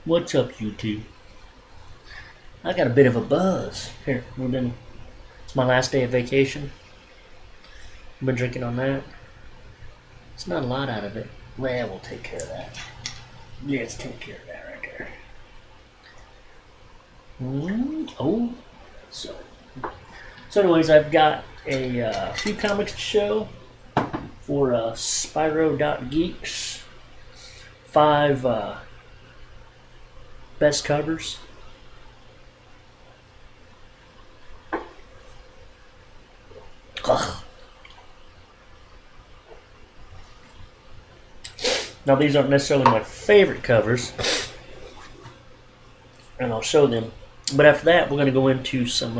What's up, you two? I got a bit of a buzz. Here, it's my last day of vacation. I've been drinking on that. It's not a lot out of it. Well, we'll take care of that. Let's take care of that right there. Oh, so anyways, I've got a few comics to show for Spirodotgeek's 5 best covers. Ugh. Now, these aren't necessarily my favorite covers, and I'll show them. But after that, we're going to go into some.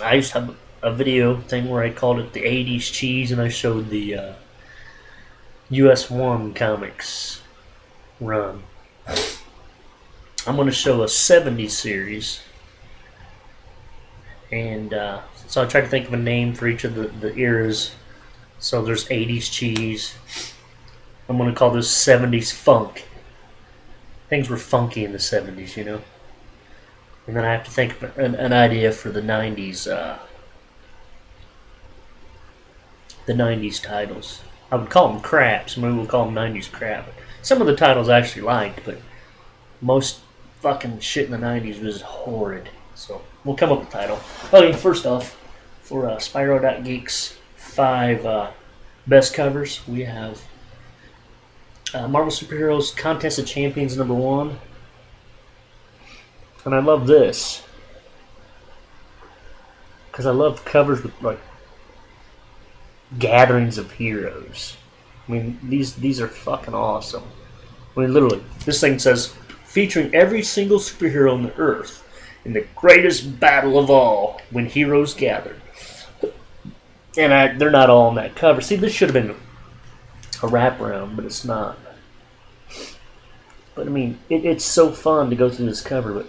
I used to have a video thing where I called it the 80's cheese, and I showed the US 1 comics run. I'm going to show a 70's series. And so I tried to think of a name for each of the eras. So there's 80's cheese. I'm going to call this 70's funk. Things were funky in the 70's, you know. And then I have to think of an idea for the 90's. The 90's titles. I would call them craps. Maybe we'll call them 90's crap. Some of the titles I actually liked, but most fucking shit in the 90's was horrid. So we'll come up with a title. Okay, first off, for Spirodotgeek's 5 best covers, we have Marvel Superheroes Contest of Champions #1. And I love this because I love covers with like gatherings of heroes. I mean, these are fucking awesome. I mean, literally, this thing says featuring every single superhero on the earth in the greatest battle of all, when heroes gathered. And they're not all on that cover. See, this should have been a wraparound, but it's not. But I mean, it's so fun to go through this cover. But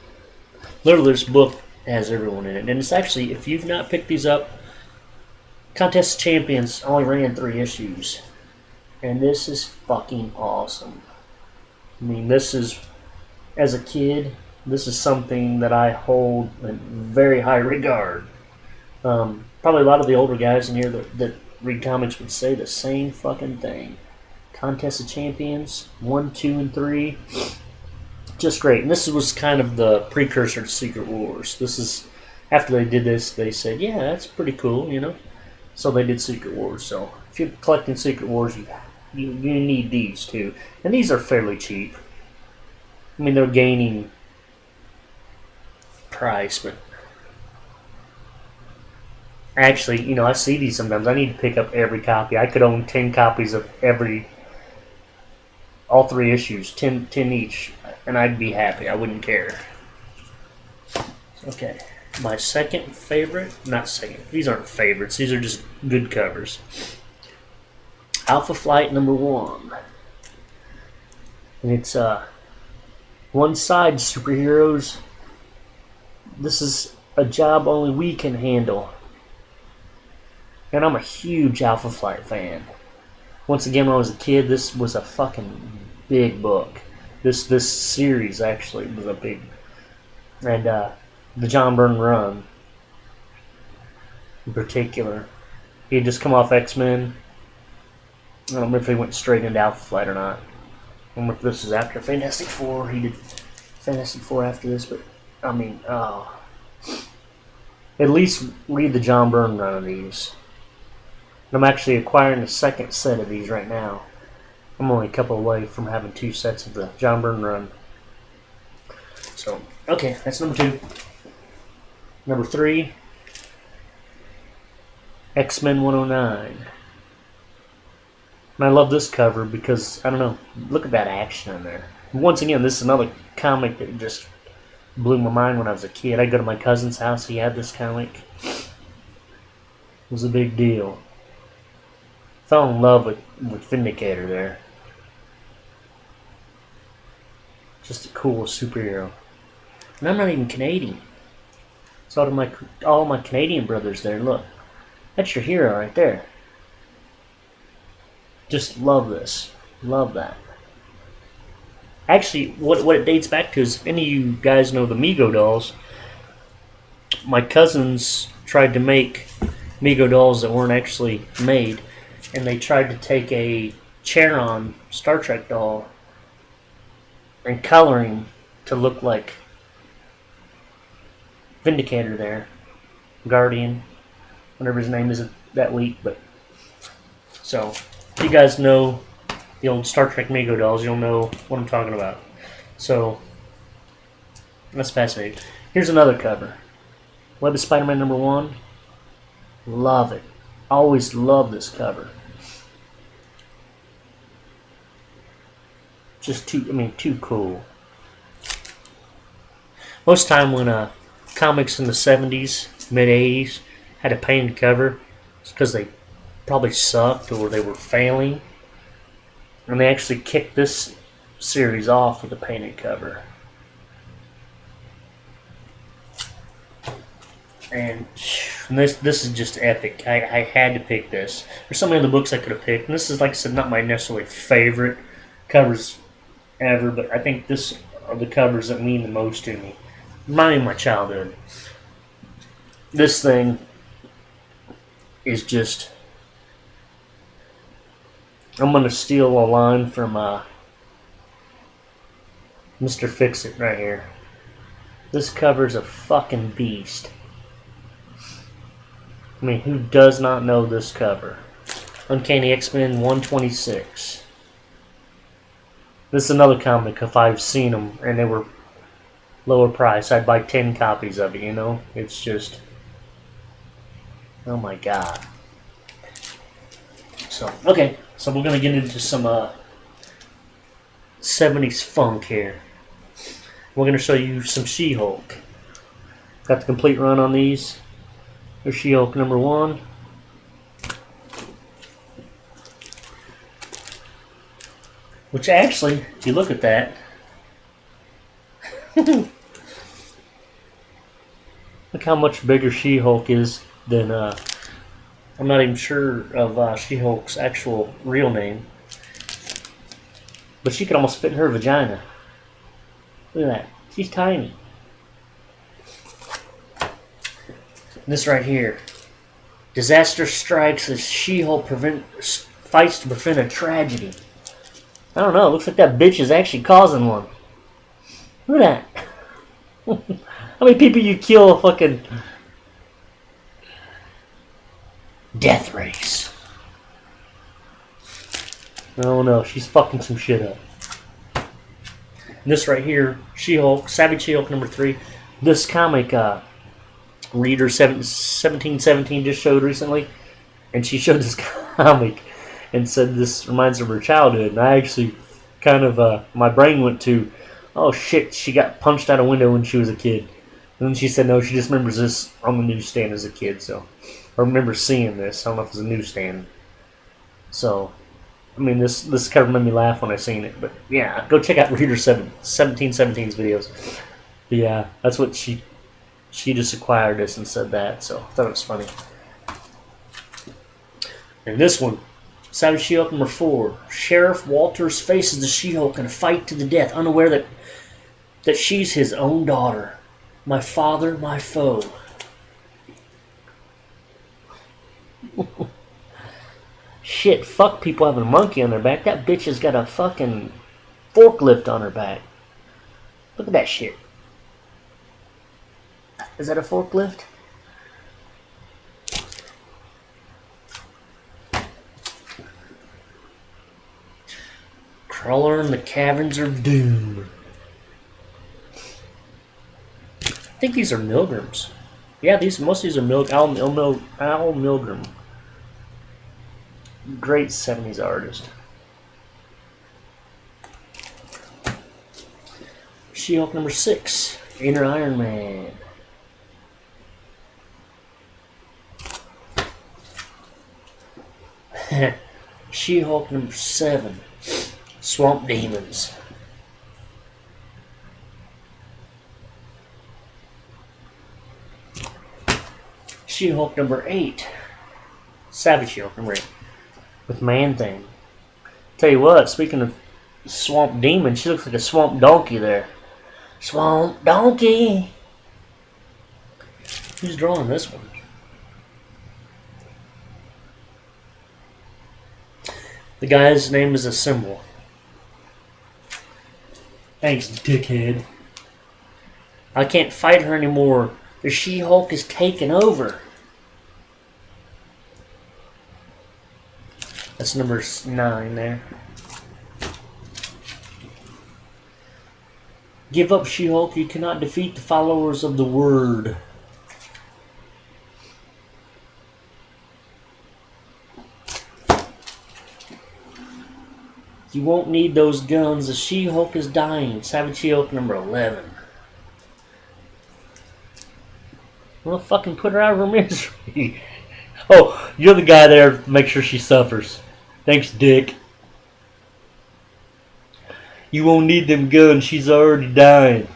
literally, this book has everyone in it. And it's actually, if you've not picked these up, Contest of Champions only ran 3 issues. And this is fucking awesome. I mean, this is, as a kid, this is something that I hold in very high regard. Probably a lot of the older guys in here that read comics would say the same fucking thing. Contest of Champions, 1, 2, and 3. Just great. And this was kind of the precursor to Secret Wars. This is, after they did this, they said, yeah, that's pretty cool, you know? So they did Secret Wars. So if you're collecting Secret Wars, you need these too. And these are fairly cheap. I mean, they're gaining price, but actually, you know, I see these sometimes. I need to pick up every copy. I could own 10 copies of all 3 issues, 10 each, and I'd be happy. I wouldn't care. Okay, my second favorite, not second, these aren't favorites, these are just good covers. Alpha Flight #1. And it's one side superheroes. This is a job only we can handle. And I'm a huge Alpha Flight fan. Once again, when I was a kid, this was a fucking big book. This series actually was a big, and the John Byrne run in particular. He had just come off X-Men. I don't remember if he went straight into Alpha Flight or not. I don't remember if this is after Fantastic Four. He did Fantastic Four after this, but I mean, at least read the John Byrne run of these. I'm actually acquiring the second set of these right now. I'm only a couple away from having 2 sets of the John Byrne run. So, okay, that's #2. #3, X-Men 109. And I love this cover because, I don't know, look at that action in there. Once again, this is another comic that just blew my mind when I was a kid. I'd go to my cousin's house, he had this comic. It was a big deal. Fell in love with Vindicator there. Just the coolest superhero. And I'm not even Canadian. So all my Canadian brothers there, look. That's your hero right there. Just love this. Love that. Actually, what it dates back to is, if any of you guys know the Mego dolls, my cousins tried to make Mego dolls that weren't actually made, and they tried to take a Charon Star Trek doll and coloring to look like Vindicator there, Guardian, whatever his name is that week. But so, if you guys know the old Star Trek Mego dolls, you'll know what I'm talking about. So, that's fascinating. Here's another cover. Web of Spider-Man #1. Love it. Always love this cover. Just too cool. Most time when comics in the 70's, mid-80's had a painted cover, it's because they probably sucked or they were failing. And they actually kicked this series off with a painted cover. And this is just epic. I had to pick this. There's so many other books I could have picked. And this is, like I said, not my necessarily favorite covers ever, but I think this are the covers that mean the most to me. Remind me of my childhood. This thing is just... I'm going to steal a line from Mr. Fix-It right here. This cover's a fucking beast. I mean, who does not know this cover? Uncanny X-Men 126. This is another comic, if I've seen them and they were lower price, I'd buy 10 copies of it, you know? It's just... oh my god. So, okay. So we're going to get into some 70's funk here. We're going to show you some She-Hulk. Got the complete run on these. Here's She-Hulk #1. Which actually, if you look at that, look how much bigger She-Hulk is than, I'm not even sure of She-Hulk's actual real name. But she could almost fit in her vagina. Look at that. She's tiny. This right here. Disaster strikes as She-Hulk fights to prevent a tragedy. I don't know. It looks like that bitch is actually causing one. Look at that. How many people you kill a fucking death race? Oh no, she's fucking some shit up. And this right here, She-Hulk, Savage She-Hulk #3. This comic, Reader 1717 just showed recently, and she showed this comic and said this reminds her of her childhood. And I actually kind of, my brain went to, oh shit, she got punched out a window when she was a kid. And then she said no, she just remembers this on the newsstand as a kid. So I remember seeing this. I don't know if it was a newsstand. So, I mean, this cover made me laugh when I seen it. But yeah, go check out Reader 1717's videos. But yeah, that's what she just acquired this and said that. So I thought it was funny. And this one, Savage She-Hulk #4. Sheriff Walters faces the She-Hulk in a fight to the death, unaware that she's his own daughter. My father, my foe. Shit, fuck people having a monkey on their back. That bitch has got a fucking forklift on her back. Look at that shit. Is that a forklift? Crawler in the Caverns of Doom. I think these are Milgrams. Yeah, most of these are Al Milgram. Great 70's artist. She-Hulk #6. Inner Iron Man. She-Hulk #7. Swamp Demons. She-Hulk #8. Savage She-Hulk #8. With Man-Thing. Tell you what, speaking of swamp demon. She looks like a swamp donkey there. Swamp donkey. Who's drawing this one? The guy's name is a symbol. Thanks, dickhead. I can't fight her anymore. The She-Hulk is taking over. That's number 9 there. Give up, She-Hulk. You cannot defeat the followers of the Word. You won't need those guns. The She-Hulk is dying. Savage She-Hulk number 11. I'm gonna fucking put her out of her misery. Oh, you're the guy there to make sure she suffers. Thanks, Dick. You won't need them guns. She's already dying.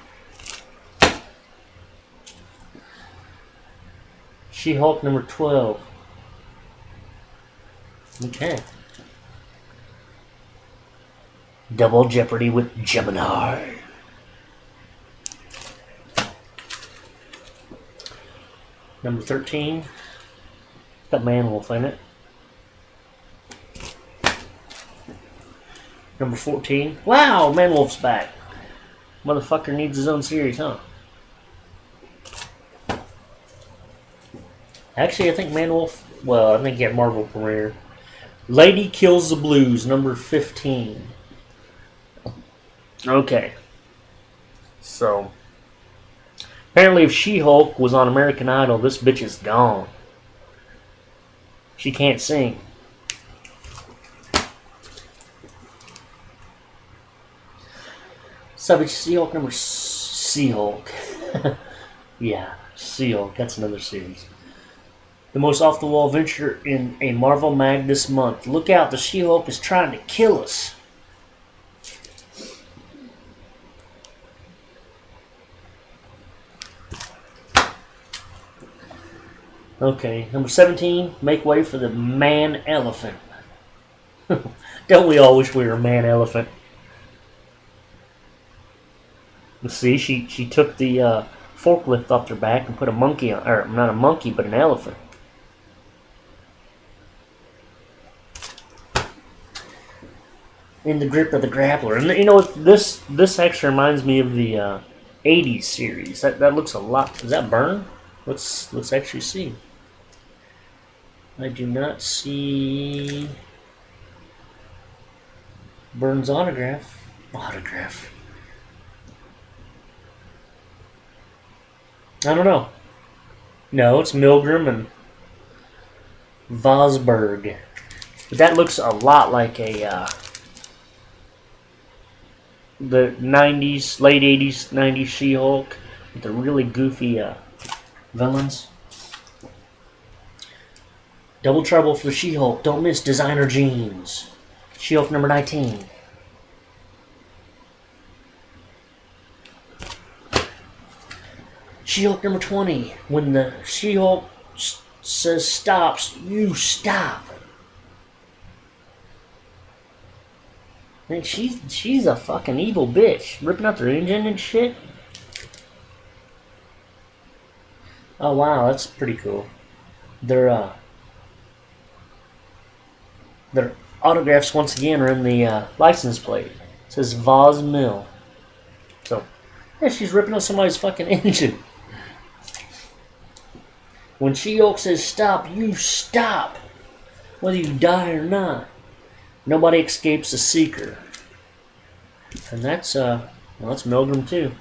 She-Hulk number 12. Okay. Double Jeopardy with Gemini. Number 13. Got Man-Wolf in it. Number 14. Wow, Man-Wolf's back. Motherfucker needs his own series, huh? Actually, I think Man-Wolf... Well, I think he had Marvel premiere. Lady Kills the Blues, number 15. Okay. So... apparently if She-Hulk was on American Idol, this bitch is gone. She can't sing. Savage She-Hulk number... She-Hulk. Yeah, She-Hulk. That's another series. The most off-the-wall venture in a Marvel mag this month. Look out, the She-Hulk is trying to kill us. Okay, number 17, make way for the man-elephant. Don't we all wish we were a man-elephant? Let's see, she took the forklift off her back and put a monkey on, or not a monkey, but an elephant. In the grip of the grappler. And you know, this actually reminds me of the 80's series. That looks a lot. Does that burn? Let's actually see. I do not see Burns' autograph. Autograph. I don't know. No, it's Milgram and Vosberg. But that looks a lot like a the 90s, late 80s, 90s She-Hulk with the really goofy villains. Double trouble for the She-Hulk. Don't miss designer jeans. She-Hulk number 19. She-Hulk number 20. When the She-Hulk says stops, you stop. Man, she's a fucking evil bitch. Ripping out their engine and shit. Oh wow, that's pretty cool. Their autographs once again are in the license plate. It says Voz Mill. So, yeah, she's ripping out somebody's fucking engine. When She-Hulk says stop, you stop. Whether you die or not. Nobody escapes the seeker. And that's that's Milgram too.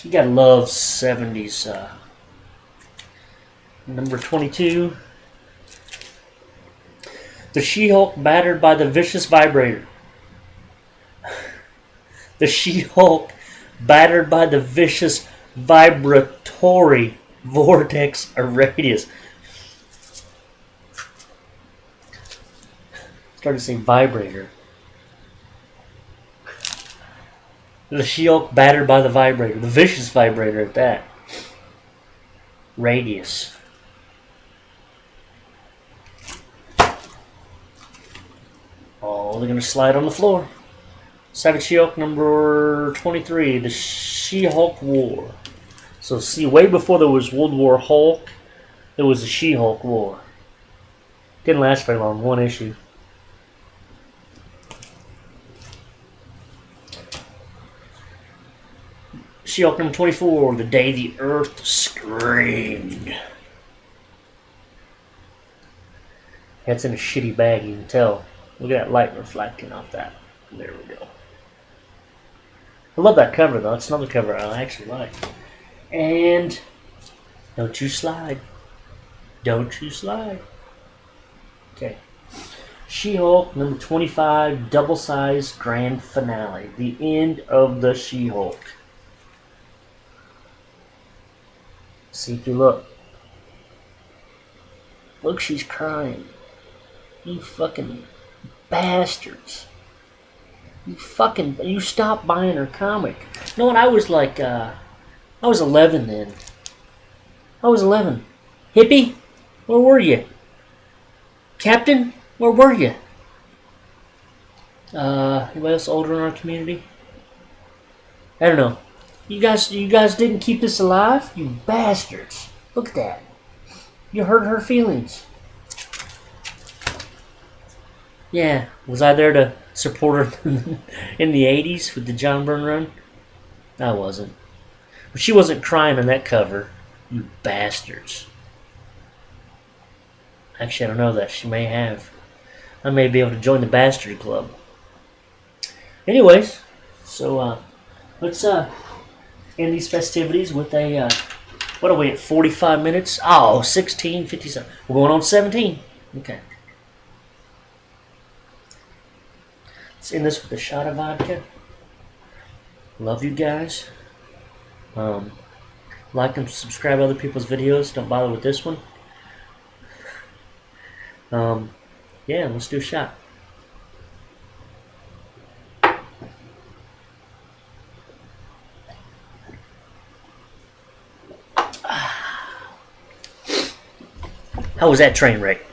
You gotta love 70's. Number 22. The She-Hulk battered by the vicious vibrator. The She-Hulk battered by the vicious vibratory vortex or radius. Started to say vibrator. The She-Hulk battered by the vibrator. The vicious vibrator at that. Radius. Oh Oh, they're gonna slide on the floor. Savage She-Hulk number 23, the She-Hulk War. So see, way before there was World War Hulk, there was the She-Hulk War. Didn't last very long, one issue. She-Hulk number 24, the day the Earth screamed. That's in a shitty bag, you can tell. Look at that light reflecting off that. There we go. I love that cover though. It's another cover I actually like. And don't you slide. Don't you slide. Okay. She-Hulk number 25, double-sized grand finale. The end of the She-Hulk. See if you look. Look, she's crying. You fucking bastards. You stopped buying her comic. You know what, I was 11 then. I was 11. Hippie, where were you? Captain, where were you? Anybody else older in our community? I don't know. You guys didn't keep this alive? You bastards. Look at that. You hurt her feelings. Yeah, was I there to support her in the 80s with the John Byrne run? I wasn't. But she wasn't crying on that cover. You bastards. Actually, I don't know that. She may have. I may be able to join the bastard club. Anyways, so let's end these festivities with a, what are we at, 45 minutes? Oh, 16:57. We're going on 17. Okay. Let's end this with a shot of vodka. Love you guys. Like and subscribe to other people's videos. Don't bother with this one. Yeah, let's do a shot. How was that train wreck?